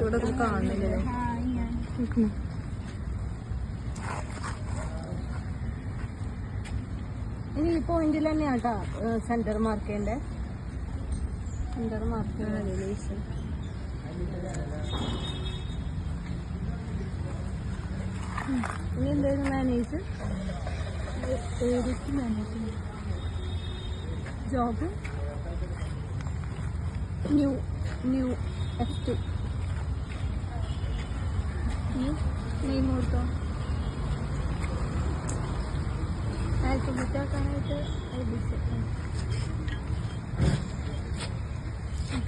ഇവിടെ കാണുന്നില്ലല്ലോ. ഇനി ഈ പോയിന്റിൽ തന്നെയാണ് കേട്ടോ സെന്റർ മാർക്ക് ചെയ്യണ്ടേ. സെന്റർ മാർക്ക് ഇനി എന്തായാലും manage job new F2 name കൊടുത്തോ. ആൽഫബറ്റ് ആക്കാനായിട്ട്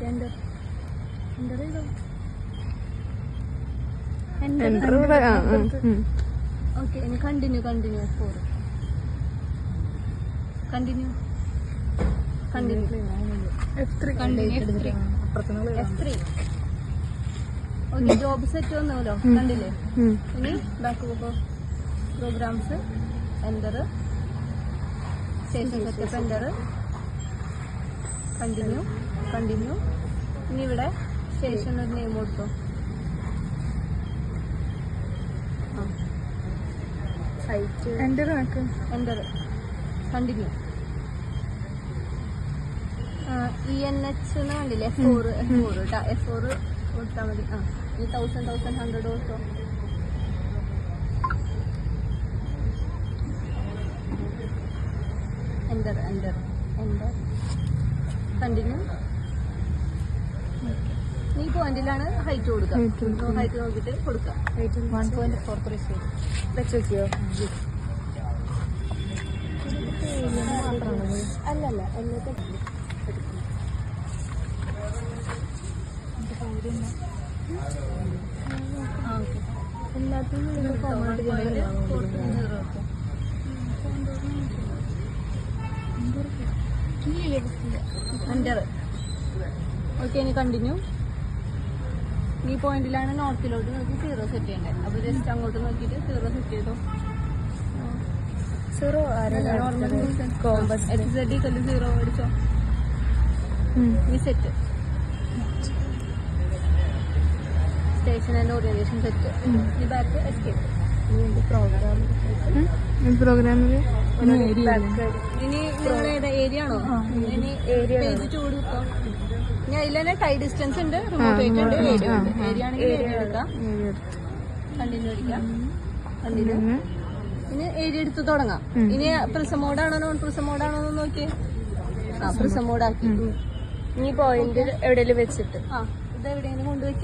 എൻ്റർ ചെയ്തോ. ഓക്കെ ഇനി continue 4 continue F3. Okay job set വന്നല്ലോ കണ്ടില്ലേ. ഇനി ബാക്ക് പോകുമ്പോ programs enter station setup enter continue. ഇനി ഇവിടെ സ്റ്റേഷൻ ഒരു നെയിം കൊടുത്തോ. Enter continue. ENH കണ്ടില്ലേ F4 കൊടുത്താൽ മതി. ഈ 1000 കൊടുത്തോ. Enter continue. ഈ പോയിന്റിലാണ് ഹൈറ്റ് കൊടുക്കുക. ഹൈറ്റ് നോക്കിയിട്ട് കൊടുക്കുക. 1.4 വെച്ചോക്കിയോ. അല്ലല്ല എന്നിട്ട് എല്ലാത്തിനും എൻ്റർ. ഓക്കെ ഇനി കണ്ടിന്യൂ. ഈ പോയിന്റിലാണ് നോർത്തിലോട്ട് നോക്കി 0 സെറ്റ് ചെയ്യേണ്ടത്. അപ്പോൾ ജസ്റ്റ് അങ്ങോട്ട് നോക്കിയിട്ട് 0 സെറ്റ് ചെയ്തോ. 0 അടിച്ചോ. ഈ set station and organisation set. ഈ ബാക്ക് എസ്കേപ്പ്. പ്രോഗ്രാമിൽ ഇനി നിങ്ങൾ ഏതാ ഏരിയ ആണോ. ഇനി പേജ് ചൂട് ഇനി അതിൽ തന്നെ ടൈ ഡിസ്റ്റൻസ് ഉണ്ട്, റിമോട്ട് വെയിറ്റ് ഉണ്ട്, ഏരിയ ഉണ്ട്. ഏരിയ ആണെങ്കിൽ ഏരിയ എടുക്കാം. കണ്ടിന്യൂ അടിക്കാം. കണ്ടിന്യൂ. ഇനി ഏരിയ എടുത്ത് തുടങ്ങാം. ഇനി പ്രിസം മോഡാണോ നോൺ പ്രിസം മോഡാണോ എന്ന് നോക്കിയേ. പ്രിസം മോഡാക്കി. ഈ പോയിന്റ് എവിടെയെങ്കിലും വെച്ചിട്ട് ഇത് എവിടെയെങ്കിലും കൊണ്ടുവയ്ക്കാം.